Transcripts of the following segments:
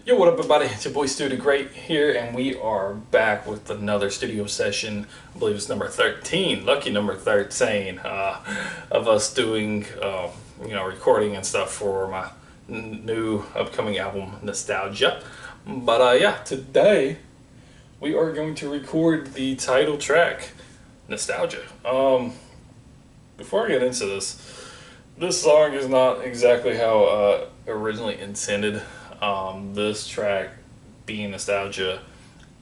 Yo, what up everybody, it's your boy Stu the Great here, and we are back with another studio session. I believe it's number 13, lucky number 13, of us doing, recording and stuff for my new upcoming album, Nostalgia. But yeah, today we are going to record the title track, Nostalgia. Before I get into this song is not exactly how originally intended. This track being Nostalgia,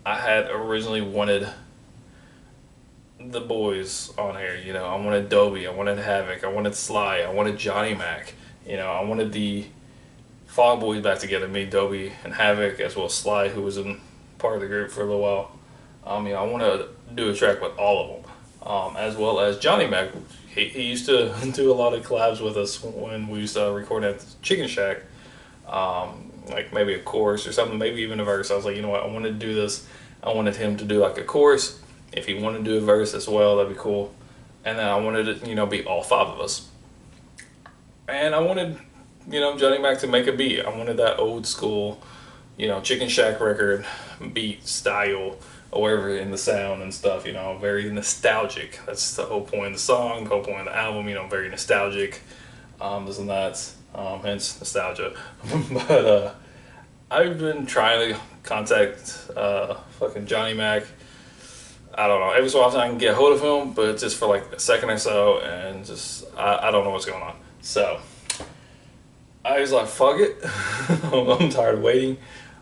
I had originally wanted the boys on here. You know, I wanted Dobie, I wanted Havoc, I wanted Sly, I wanted Johnny Mac. You know, I wanted the Fogboyz back together, me, Dobie, and Havoc, as well as Sly, who was in part of the group for a little while. I want to do a track with all of them, as well as Johnny Mac. He used to do a lot of collabs with us when we used to record at the Chicken Shack. Like maybe a chorus or something, maybe even a verse. I was like, you know what, I wanted to do this. I wanted him to do like a chorus. If he wanted to do a verse as well, that'd be cool. And then I wanted it, be all five of us. And I wanted, Johnny Mac to make a beat. I wanted that old school, Chicken Shack record beat style, or whatever, in the sound and stuff, very nostalgic. That's the whole point of the song, the whole point of the album, very nostalgic, this and that. Hence nostalgia. But I've been trying to contact fucking Johnny Mac. I don't know, every so often I can get a hold of him, but just for like a second or so, and just I don't know what's going on. So I was like, fuck it. I'm tired of waiting.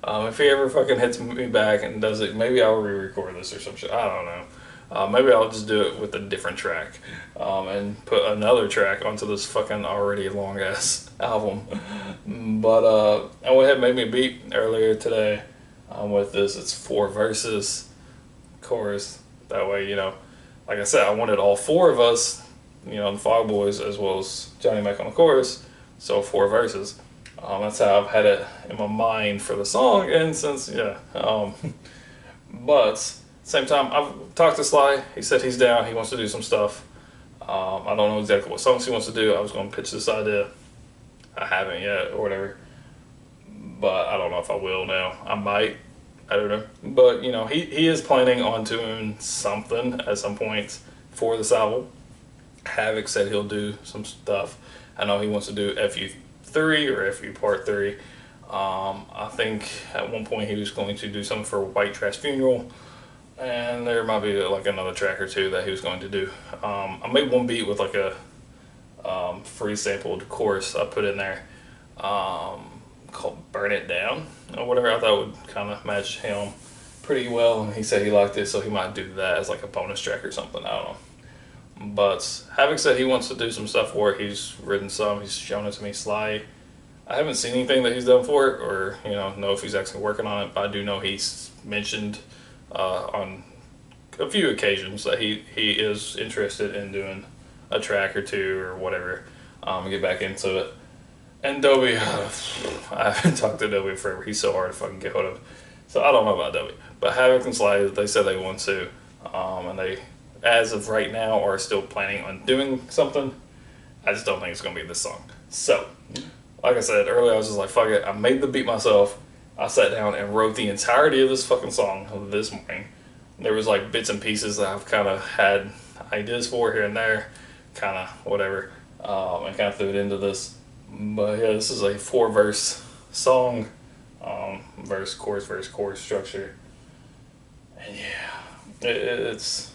If he ever fucking hits me back and does it, maybe I'll re-record this or some shit. I don't know. Maybe I'll just do it with a different track, and put another track onto this fucking already long ass album. But I went ahead and made me a beat earlier today with this. It's 4 verses, chorus. That way, like I said, I wanted all 4 of us, the Fogboyz, as well as Johnny Mac on the chorus. So 4 verses. That's how I've had it in my mind for the song, and since but same time, I've talked to Sly. He said he's down. He wants to do some stuff. I don't know exactly what songs he wants to do. I was going to pitch this idea. I haven't yet, or whatever. But I don't know if I will now. I might. I don't know. But, he is planning on doing something at some point for this album. Havoc said he'll do some stuff. I know he wants to do FU3 or FU Part 3. I think at one point he was going to do something for White Trash Funeral. And there might be like another track or two that he was going to do. I made one beat with like a free sampled chorus I put in there, called Burn It Down or whatever. I thought would kind of match him pretty well, and he said he liked it, so he might do that as like a bonus track or something. I don't know. But Havoc said he wants to do some stuff for it. He's written some, he's shown it to me. Sly, I haven't seen anything that he's done for it, or know if he's actually working on it, but I do know he's mentioned on a few occasions that he is interested in doing a track or two or whatever, get back into it. And Dobie, I haven't talked to Dobie forever. He's so hard to fucking get hold of. So I don't know about Dobie. But Havoc and Sly, they said they want to, and they, as of right now, are still planning on doing something. I just don't think it's going to be this song. So, like I said earlier, I was just like, fuck it. I made the beat myself. I sat down and wrote the entirety of this fucking song this morning. There was like bits and pieces that I've kind of had ideas for here and there, kind of whatever, and kind of threw it into this. But yeah, this is a 4-verse song, verse, chorus structure. And yeah, it's,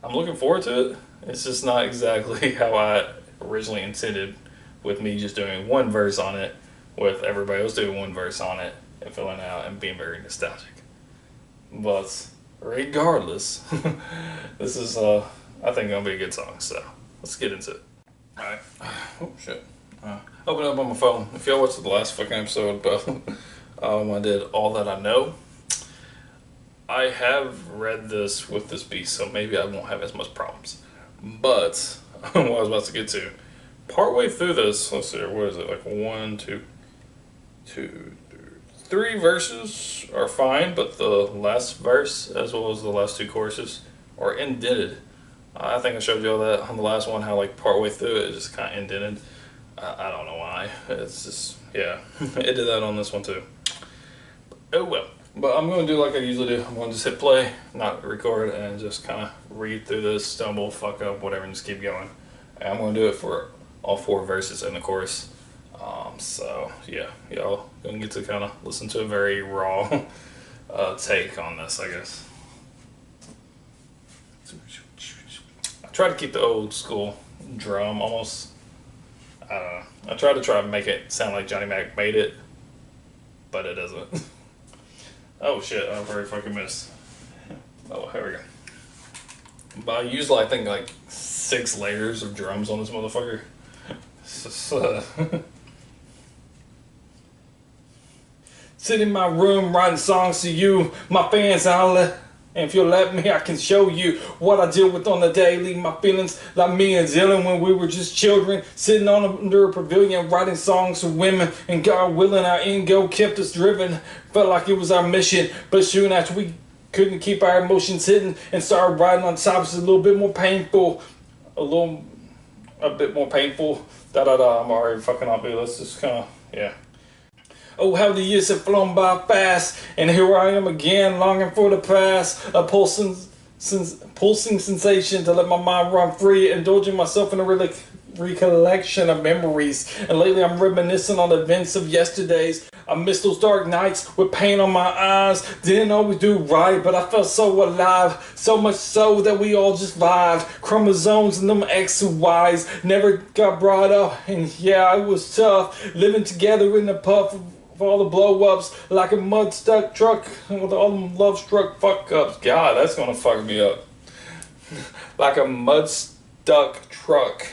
I'm looking forward to it. It's just not exactly how I originally intended, with me just doing 1 verse on it, with everybody else doing 1 verse on it and filling out and being very nostalgic. But regardless, this is I think gonna be a good song, so let's get into it. Alright. Oh shit. Open up on my phone. If y'all watched the last fucking episode, but I did All That I Know. I have read this with this beat, so maybe I won't have as much problems. But what I was about to get to, partway through this, let's see, what is it, like 1, 2, 3 verses are fine, but the last verse, as well as the last 2 choruses, are indented. I think I showed you all that on the last one, how like partway through it just kind of indented. I don't know why. It's just, yeah, it did that on this one too. Oh well. But I'm going to do like I usually do. I'm going to just hit play, not record, and just kind of read through this, stumble, fuck up, whatever, and just keep going. And I'm going to do it for all 4 verses in the chorus. So, yeah, y'all going to get to kind of listen to a very raw take on this, I guess. I try to keep the old school drum almost. I don't know. I try to make it sound like Johnny Mac made it, but it doesn't. Oh shit, I already fucking missed. Oh, here we go. But I usually, I think, like 6 layers of drums on this motherfucker. Sit in my room writing songs to you, my fans, and if you'll let me, I can show you what I deal with on the daily. My feelings like me and Dylan when we were just children, sitting under a pavilion writing songs to women. And God willing, our end goal kept us driven. Felt like it was our mission, but soon after we couldn't keep our emotions hidden and started writing on topics a little bit more painful. A bit more painful. I'm already fucking up here. Let's just kind of, yeah. Oh, how the years have flown by fast, and here I am again, longing for the past. A pulsing sensation to let my mind run free, indulging myself in a recollection of memories. And lately I'm reminiscing on the events of yesterdays. I miss those dark nights with pain on my eyes. Didn't always do right, but I felt so alive. So much so that we all just vibed. Chromosomes and them X and Y's never got brought up. And yeah, it was tough living together in the puff of all the blow-ups like a mud-stuck truck with all them love-struck fuck-ups. God, that's gonna fuck me up. Like a mud-stuck truck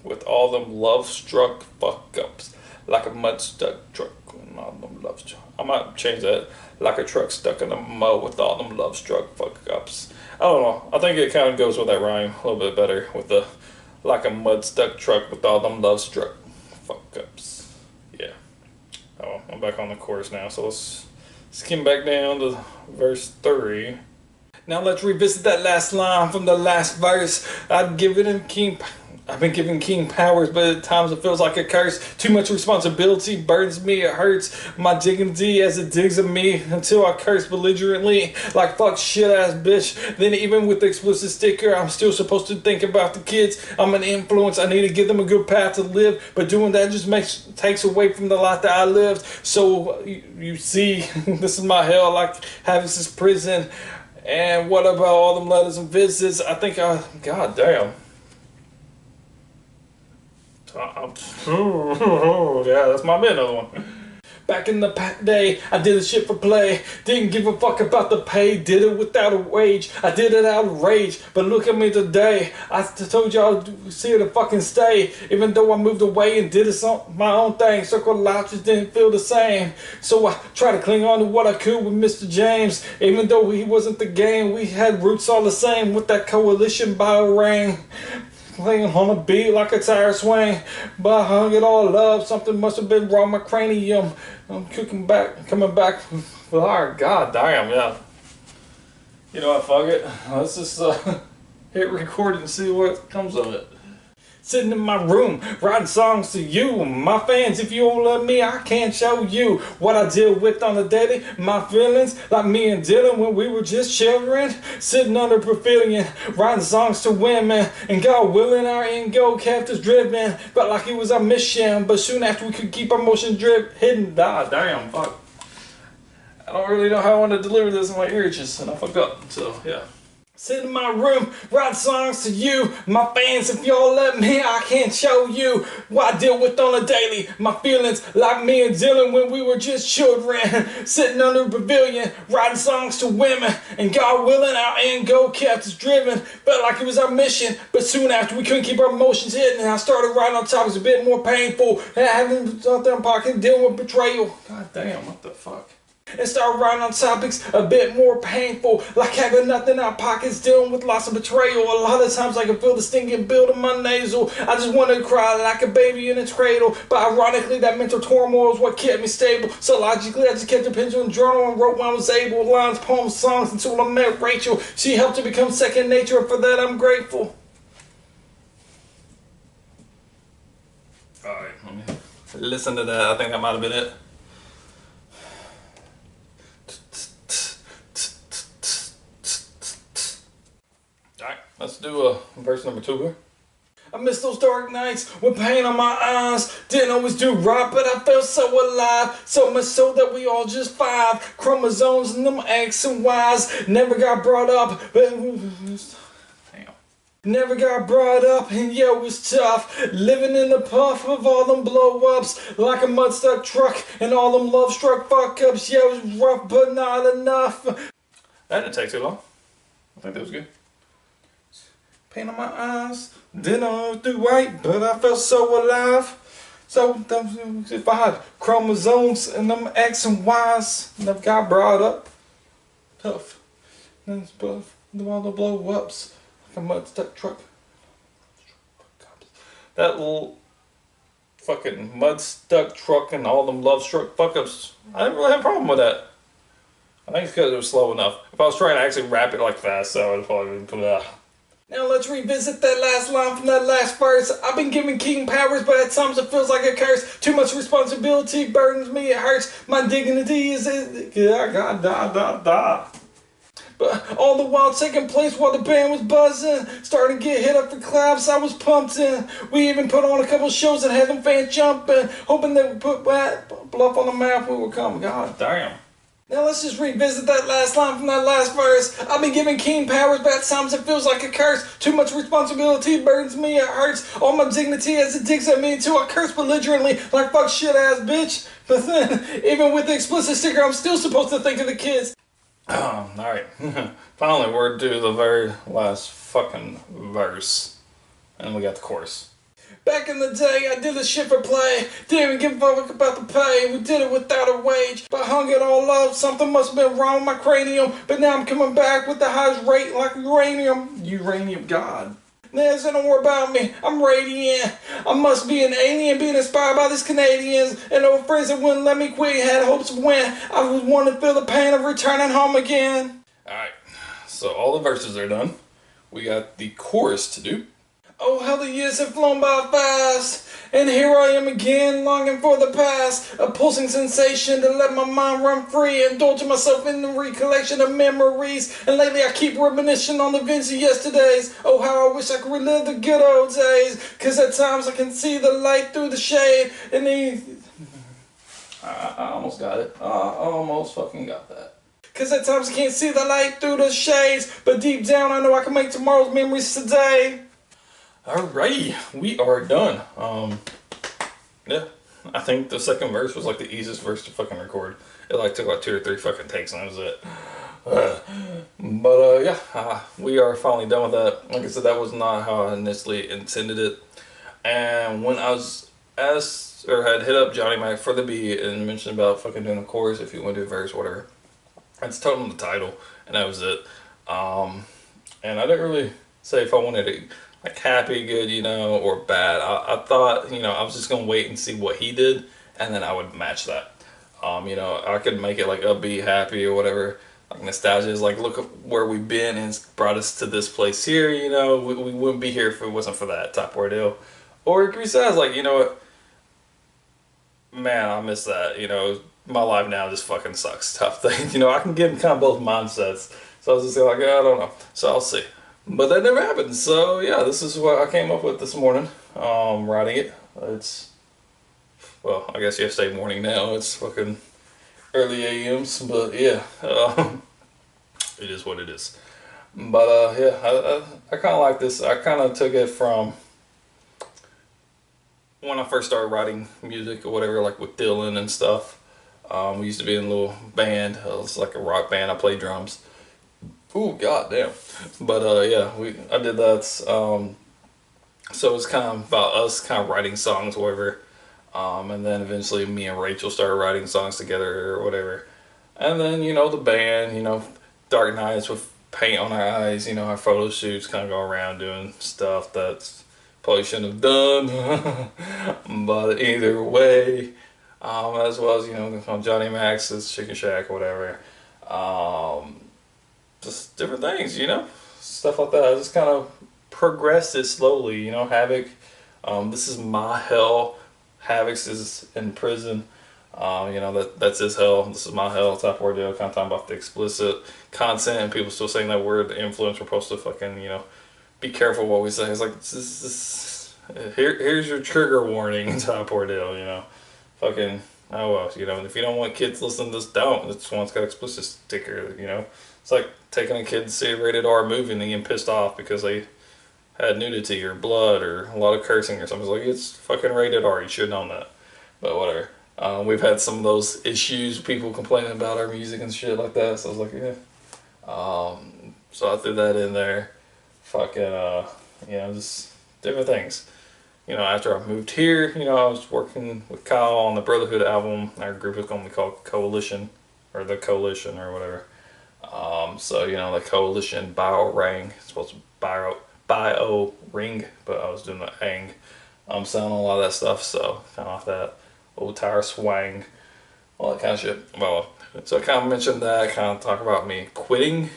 with all them love-struck fuck-ups. Like a mud-stuck truck with all them love-struck. I might change that. Like a truck stuck in the mud with all them love-struck fuck-ups. I don't know. I think it kind of goes with that rhyme a little bit better with the like a mud-stuck truck with all them love-struck fuck-ups. Yeah. Oh, I'm back on the chorus now, so let's skim back down to verse 3. Now let's revisit that last line from the last verse. I've been given king powers, but at times it feels like a curse. Too much responsibility burdens me, it hurts my dignity as it digs at me until I curse belligerently like fuck shit ass bitch. Then even with the explicit sticker, I'm still supposed to think about the kids. I'm an influence, I need to give them a good path to live, but doing that just takes away from the life that I lived. So you see, this is my hell, like having this prison. And what about all them letters and visits? I think god damn. Yeah, that's my another one. Back in the day, I did this shit for play. Didn't give a fuck about the pay. Did it without a wage. I did it out of rage. But look at me today. I told y'all to see her to fucking stay. Even though I moved away and did my own thing. Circle of life just didn't feel the same. So I tried to cling on to what I could with Mr. James. Even though he wasn't the game, we had roots all the same with that coalition bio ring. Playing on a beat like a tire swing, but I hung it all up. Something must have been wrong with my cranium. I'm coming back. Oh, god damn, yeah. You know what, fuck it. Let's just hit record and see what comes of it. Sitting in my room, writing songs to you, my fans. If you don't love me, I can't show you what I deal with on the daily. My feelings, like me and Dylan when we were just children, sitting under a pavilion, writing songs to women. And God willing, our end goal kept us driven. Felt like it was our mission, but soon after we could keep our emotions hidden. Ah, damn, fuck. I don't really know how I want to deliver this in my ear itches, and I fucked up. So yeah. Sit in my room, write songs to you, my fans. If y'all let me, I can show you what I deal with on a daily. My feelings, like me and Dylan when we were just children, sitting under a pavilion, writing songs to women. And God willing, our end goal kept us driven. Felt like it was our mission, but soon after we couldn't keep our emotions hidden. And I started writing on topics a bit more painful, and having something in pocket, dealing with betrayal. God damn, what the fuck? And start writing on topics a bit more painful, like having nothing in our pockets, dealing with loss and betrayal. A lot of times I can feel the stinging build in my nasal. I just wanted to cry like a baby in its cradle, but ironically that mental turmoil is what kept me stable. So logically I just kept a pencil and journal and wrote when I was able. Lines, poems, songs until I met Rachel. She helped to become second nature, and for that I'm grateful. Alright, let me listen to that. I think that might have been it. Let's do verse number 2 here. I miss those dark nights with pain on my eyes. Didn't always do right, but I felt so alive. So much so that we all just 5 chromosomes and them X and Y's. Never got brought up, but never got brought up, and yeah, it was tough. Living in the puff of all them blow-ups, like a mud-stuck truck, and all them love-struck fuck-ups. Yeah, it was rough, but not enough. That didn't take too long. I think that was good. Pain on my eyes, didn't always do right, but I felt so alive. So, them 5 chromosomes and them X and Y's never got brought up. Tough. And it's buff, all the blow-ups. A mud-stuck truck. That little fucking mud-stuck truck and all them love-struck fuck-ups. I didn't really have a problem with that. I think it's because it was slow enough. If I was trying to actually rap it like fast, so I would probably been Now let's revisit that last line from that last verse. I've been given king powers, but at times it feels like a curse. Too much responsibility burdens me, it hurts. My dignity is But all the while taking place while the band was buzzing. Starting to get hit up for claps, I was pumped in. We even put on a couple shows and had them fans jumping. Hoping they would put Bluff on the map when we were coming. God damn. Now let's just revisit that last line from that last verse. I've been given keen powers, but at times it feels like a curse. Too much responsibility burdens me, it hurts. All my dignity as it digs at me until I curse belligerently like fuck shit ass bitch. But then, even with the explicit sticker, I'm still supposed to think of the kids. Alright. Finally, we're to the very last fucking verse. And we got the chorus. Back in the day, I did this shit for play. Didn't even give a fuck about the pay. We did it without a wage. But hung it all up. Something must have been wrong with my cranium. But now I'm coming back with the highest rate like uranium. Uranium god. There's no more about me. I'm radiant. I must be an alien being inspired by these Canadians and old friends that wouldn't let me quit. Had hopes of when I was wanting to feel the pain of returning home again. Alright, so all the verses are done. We got the chorus to do. Oh, how the years have flown by fast, and here I am again, longing for the past, a pulsing sensation to let my mind run free, indulging myself in the recollection of memories, and lately I keep reminiscing on the events of yesterdays. Oh, how I wish I could relive the good old days, cause at times I can see the light through the shade, and I almost got it. I almost fucking got that. Cause at times I can't see the light through the shades, but deep down I know I can make tomorrow's memories today. Alrighty, we are done. Yeah, I think the second verse was like the easiest verse to fucking record. It like took like 2 or 3 fucking takes and that was it. Yeah, we are finally done with that. Like I said, that was not how I initially intended it. And when I was asked or had hit up Johnny Mac for the beat and mentioned about fucking doing a chorus if you want to do a verse, whatever, I just told him the title and that was it. And I didn't really say if I wanted to like happy, good, you know, or bad. I thought, you know, I was just gonna wait and see what he did, and then I would match that. You know, I could make it like upbeat, happy, or whatever. Like nostalgia is like, look at where we've been, and it's brought us to this place here. You know, we wouldn't be here if it wasn't for that type of deal. Or it could be sad, like, you know what, man, I miss that. You know, my life now just fucking sucks. Tough thing. You know, I can get kind of both mindsets. So I was just like, yeah, I don't know. So I'll see. But that never happened, so yeah, this is what I came up with this morning, writing it. It's, well, I guess yesterday morning now, it's fucking early AMs, but yeah, it is what it is. But yeah, I kind of like this. I kind of took it from when I first started writing music or whatever, like with Dylan and stuff. We used to be in a little band. It was like a rock band. I played drums. Ooh, goddamn. But yeah, I did that. So it's kind of about us kind of writing songs or whatever. And then eventually me and Rachel started writing songs together or whatever. And then, you know, the band, you know, dark nights with paint on our eyes, you know, our photo shoots, kind of go around doing stuff that's probably shouldn't have done. But either way, as well as, you know, on Johnny Max's Chicken Shack or whatever. Just different things, you know, stuff like that. I just kind of progressed it slowly, you know. Havoc, this is my hell. Havoc's is in prison. You know, that's his hell. This is my hell type of ordeal. Kind of talking about the explicit content and people still saying that word, the influence. We're supposed to fucking, you know, be careful what we say. It's like, here's your trigger warning type ordeal, you know. Fucking, oh well, you know, if you don't want kids listening to this, don't. This one's got explicit sticker, you know. It's like taking a kid to see a rated R movie and then getting pissed off because they had nudity or blood or a lot of cursing or something. It's like, it's fucking rated R, you should know that. But whatever. We've had some of those issues, people complaining about our music and shit like that, so I was like, yeah. So I threw that in there. Fucking, you know, just different things. You know, after I moved here, you know, I was working with Kyle on the Brotherhood album. Our group is going to be called Coalition, or the Coalition, or whatever. So, you know, the Coalition bio ring. It's supposed to bio ring, but I was doing the ang. I'm selling a lot of that stuff, so kind of off that old tire swang, all that kind of shit. Well, so I kind of mentioned that, kind of talk about me quitting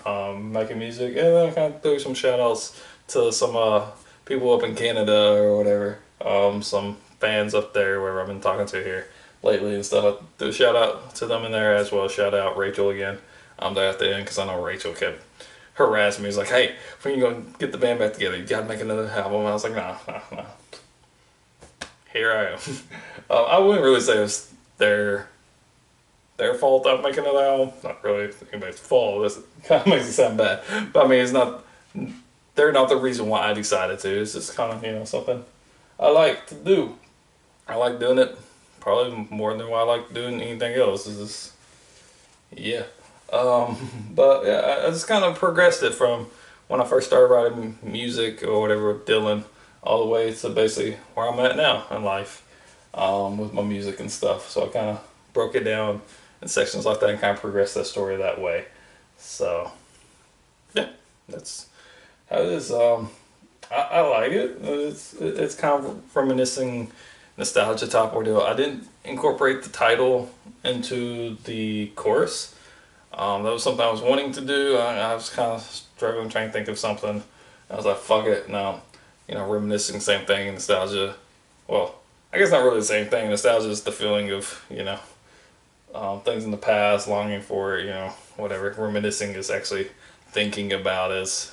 making music, and then I kind of threw some shout outs to some people up in Canada or whatever, some fans up there where I've been talking to here lately and stuff. I threw a shout out to them in there as well. Shout out Rachel again. I'm there at the end because I know Rachel kept harassing me. He's like, hey, when you gonna get the band back together? You gotta make another album. And I was like, nah. Here I am. I wouldn't really say it's their fault I'm making another album. Not really anybody's fault. This kind of makes it sound bad. But I mean, it's not. They're not the reason why I decided to. It's just kind of, you know, something I like to do. I like doing it probably more than what I like doing anything else. It's just, yeah. But yeah, I just kind of progressed it from when I first started writing music or whatever with Dylan, all the way to basically where I'm at now in life, with my music and stuff. So I kind of broke it down in sections like that and kind of progressed that story that way. So yeah, that's how it is. I like it. It's kind of reminiscing, nostalgia type ordeal. I didn't incorporate the title into the chorus. That was something I was wanting to do. I was kind of struggling trying to think of something. I was like, fuck it, no. You know, reminiscing, same thing, nostalgia. Well, I guess not really the same thing. Nostalgia is the feeling of, you know, things in the past, longing for it, you know, whatever. Reminiscing is actually thinking about it.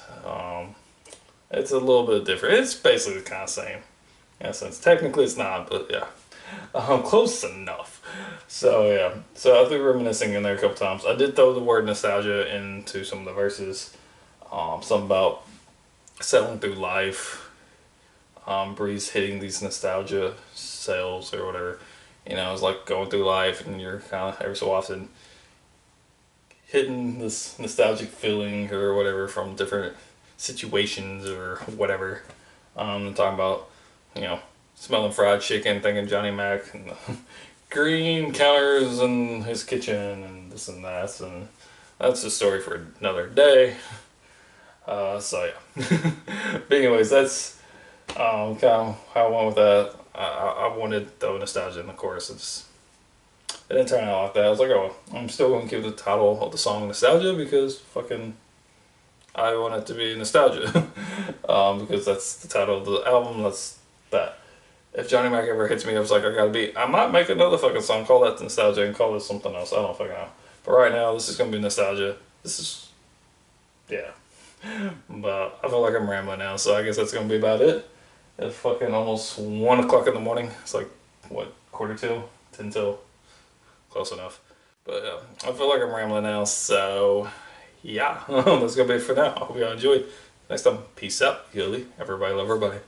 It's a little bit different. It's basically the kind of same in a sense. Technically it's not, but yeah. Close enough. So yeah, so I threw reminiscing in there a couple times. I did throw the word nostalgia into some of the verses. Something about settling through life. Breeze hitting these nostalgia sales or whatever. You know, it's like going through life and you're kind of every so often hitting this nostalgic feeling or whatever from different situations or whatever. I'm talking about, you know, smelling fried chicken, thinking Johnny Mac, and the green counters in his kitchen, and this and that, and that's a story for another day. So yeah. But anyways, that's kind of how I went with that. I wanted the nostalgia in the chorus. It didn't turn out like that. I was like, oh, I'm still going to give the title of the song Nostalgia because fucking I want it to be nostalgia. Because that's the title of the album. That's that. If Johnny Mac ever hits me, I was like, I might make another fucking song, call that nostalgia and call it something else. I don't fucking know. But right now, this is going to be nostalgia. This is, yeah. But I feel like I'm rambling now, so I guess that's going to be about it. It's fucking almost 1 o'clock in the morning. It's like, what, 1:45, 10 till? Close enough. But yeah, I feel like I'm rambling now, so yeah. That's going to be it for now. I hope y'all enjoyed. Next time, peace out, Yuli. Everybody love everybody.